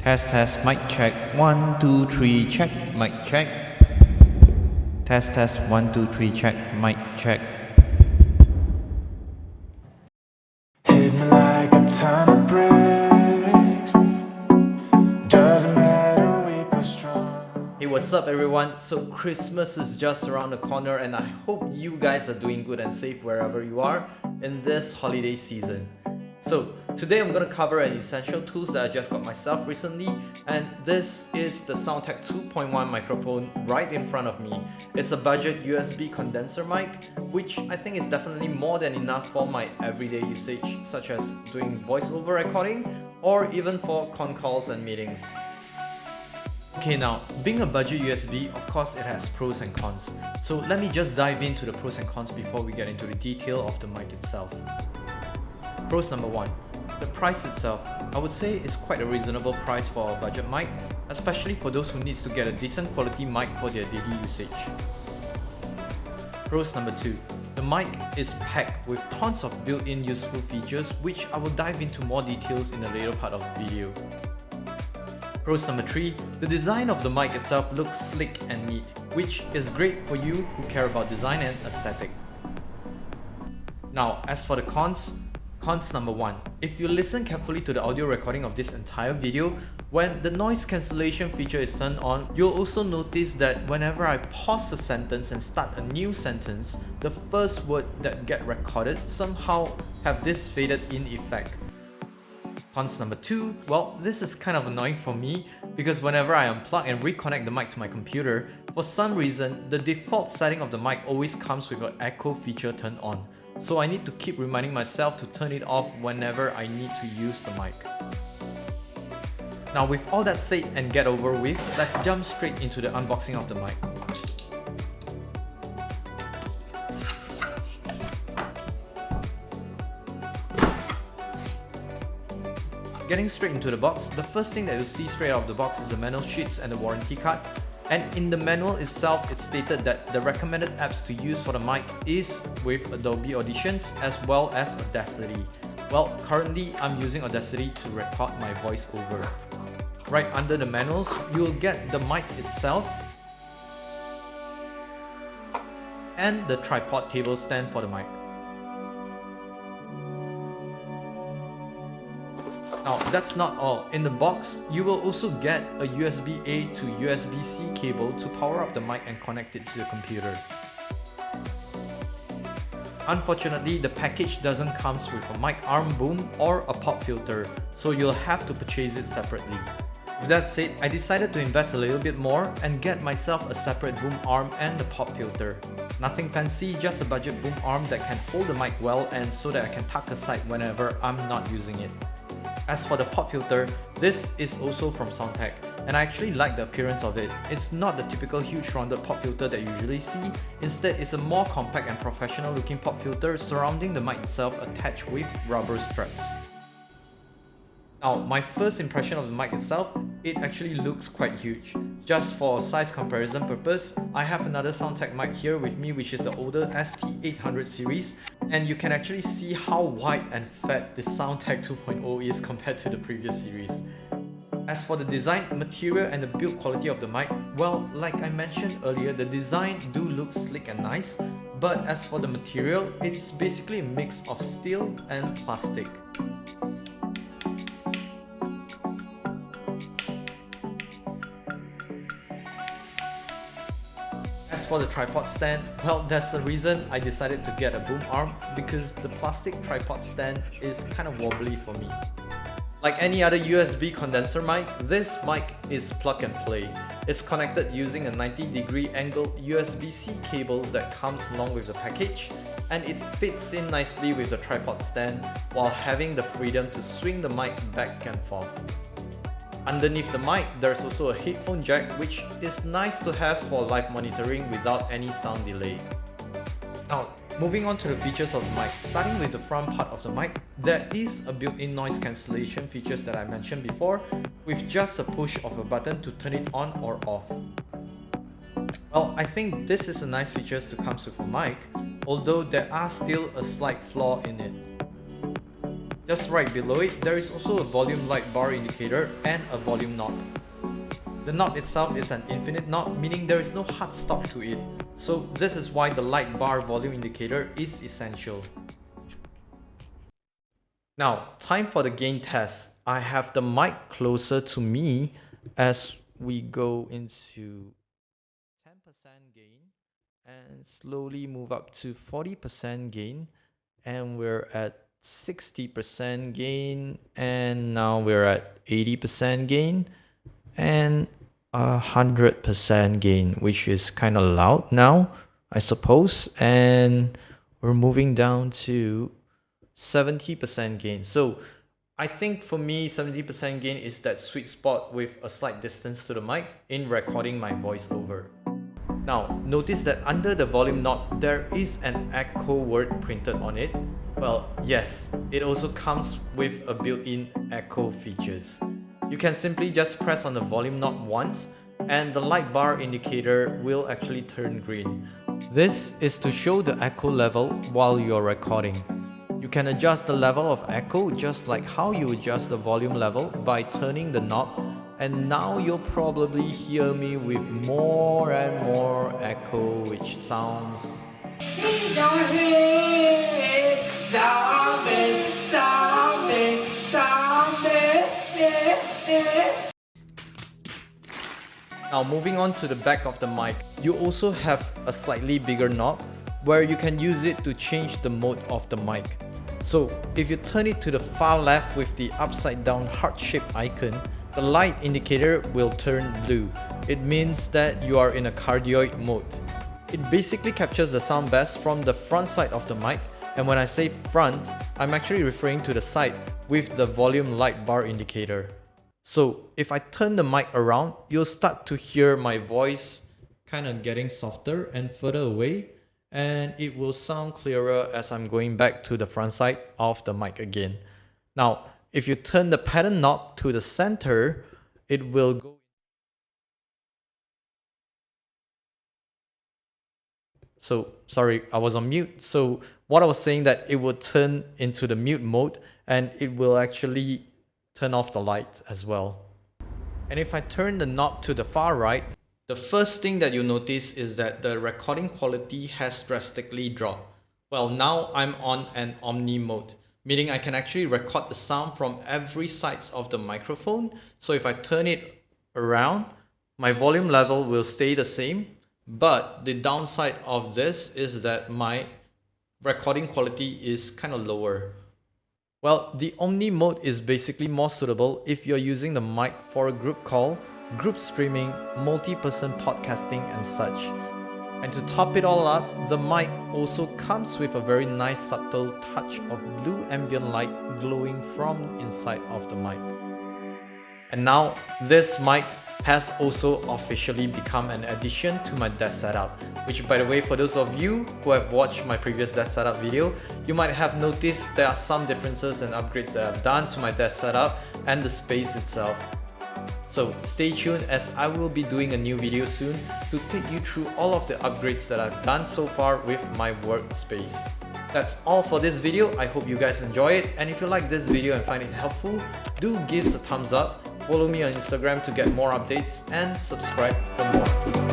Test, mic check. 1, 2, 3, check, mic check. Test, 1, 2, 3, check, mic check. Hit me like a ton of bricks. Doesn't matter, weak or strong. Hey, what's up everyone? So Christmas is just around the corner and I hope you guys are doing good and safe wherever you are in this holiday season. So today I'm going to cover an essential tools that I just got myself recently, and this is the SoundTech 2.1 microphone right in front of me. It's a budget USB condenser mic, which I think is definitely more than enough for my everyday usage, such as doing voiceover recording or even for con calls and meetings. Okay, now, being a budget USB, of course it has pros and cons. So let me just dive into the pros and cons before we get into the detail of the mic itself. Pros number 1. The price itself. I would say is quite a reasonable price for a budget mic, especially for those who needs to get a decent quality mic for their daily usage. Pros number 2. The mic is packed with tons of built-in useful features, which I will dive into more details in the later part of the video. Pros number 3. The design of the mic itself looks slick and neat, which is great for you who care about design and aesthetic. Now, as for the cons number 1. If you listen carefully to the audio recording of this entire video, when the noise cancellation feature is turned on, you'll also notice that whenever I pause a sentence and start a new sentence, the first word that get recorded somehow have this faded in effect. Cons number 2, well, this is kind of annoying for me because whenever I unplug and reconnect the mic to my computer, for some reason, the default setting of the mic always comes with an echo feature turned on. So I need to keep reminding myself to turn it off whenever I need to use the mic. Now with all that said and get over with, let's jump straight into the unboxing of the mic. Getting straight into the box, the first thing that you'll see straight out of the box is the manual sheets and the warranty card. And in the manual itself, it's stated that the recommended apps to use for the mic is with Adobe Auditions as well as Audacity. Well, currently I'm using Audacity to record my voiceover. Right under the manuals, you'll get the mic itself and the tripod table stand for the mic. Now, that's not all. In the box, you will also get a USB-A to USB-C cable to power up the mic and connect it to the computer. Unfortunately, the package doesn't come with a mic arm boom or a pop filter, so you'll have to purchase it separately. With that said, I decided to invest a little bit more and get myself a separate boom arm and the pop filter. Nothing fancy, just a budget boom arm that can hold the mic well and so that I can tuck aside whenever I'm not using it. As for the pop filter, this is also from SoundTech, and I actually like the appearance of it. It's not the typical huge rounded pop filter that you usually see. Instead, it's a more compact and professional looking pop filter surrounding the mic itself attached with rubber straps. Now, my first impression of the mic itself, it actually looks quite huge. Just for size comparison purpose, I have another SoundTech mic here with me, which is the older ST800 series, and you can actually see how wide and fat the SoundTech 2.0 is compared to the previous series. As for the design, material and the build quality of the mic, well, like I mentioned earlier, the design do look slick and nice, but as for the material, it's basically a mix of steel and plastic. As for the tripod stand, well, that's the reason I decided to get a boom arm, because the plastic tripod stand is kind of wobbly for me. Like any other USB condenser mic, this mic is plug and play. It's connected using a 90-degree angled USB-C cables that comes along with the package, and it fits in nicely with the tripod stand while having the freedom to swing the mic back and forth. Underneath the mic, there's also a headphone jack, which is nice to have for live monitoring without any sound delay. Now, moving on to the features of the mic. Starting with the front part of the mic, there is a built-in noise cancellation features that I mentioned before, with just a push of a button to turn it on or off. Well, I think this is a nice feature to come with a mic, although there are still a slight flaw in it. Just right below it, there is also a volume light bar indicator and a volume knob. The knob itself is an infinite knob, meaning there is no hard stop to it. So this is why the light bar volume indicator is essential. Now, time for the gain test. I have the mic closer to me as we go into 10% gain and slowly move up to 40% gain, and we're at 60% gain, and now we're at 80% gain and 100% gain, which is kind of loud now, I suppose, and we're moving down to 70% gain. So I think for me 70% gain is that sweet spot with a slight distance to the mic in recording my voiceover. Now, notice that under the volume knob, there is an echo word printed on it. Well, yes, it also comes with a built-in echo features. You can simply just press on the volume knob once and the light bar indicator will actually turn green. This is to show the echo level while you're recording. You can adjust the level of echo just like how you adjust the volume level by turning the knob, and now you'll probably hear me with more and more echo, which sounds Now moving on to the back of the mic, you also have a slightly bigger knob where you can use it to change the mode of the mic. So if you turn it to the far left with the upside down heart-shaped icon, the light indicator will turn blue. It means that you are in a cardioid mode. It basically captures the sound best from the front side of the mic, and when I say front, I'm actually referring to the side with the volume light bar indicator. So if I turn the mic around, you'll start to hear my voice kind of getting softer and further away, and it will sound clearer as I'm going back to the front side of the mic again. Now, if you turn the pattern knob to the center, it will go. So, sorry, I was on mute. So what I was saying that it will turn into the mute mode and it will actually turn off the light as well. And if I turn the knob to the far right, the first thing that you'll notice is that the recording quality has drastically dropped. Well, now I'm on an omni mode, meaning I can actually record the sound from every side of the microphone. So if I turn it around, my volume level will stay the same, but the downside of this is that my recording quality is kind of lower. Well, the Omni mode is basically more suitable if you're using the mic for a group call, group streaming, multi-person podcasting and such. And to top it all up, the mic also comes with a very nice subtle touch of blue ambient light glowing from inside of the mic. And now this mic has also officially become an addition to my desk setup, which, by the way, for those of you who have watched my previous desk setup video, you might have noticed there are some differences and upgrades that I've done to my desk setup and the space itself. So stay tuned as I will be doing a new video soon to take you through all of the upgrades that I've done so far with my workspace. That's all for this video. I hope you guys enjoy it, and if you like this video and find it helpful, do give us a thumbs up, follow me on Instagram to get more updates, and subscribe for more.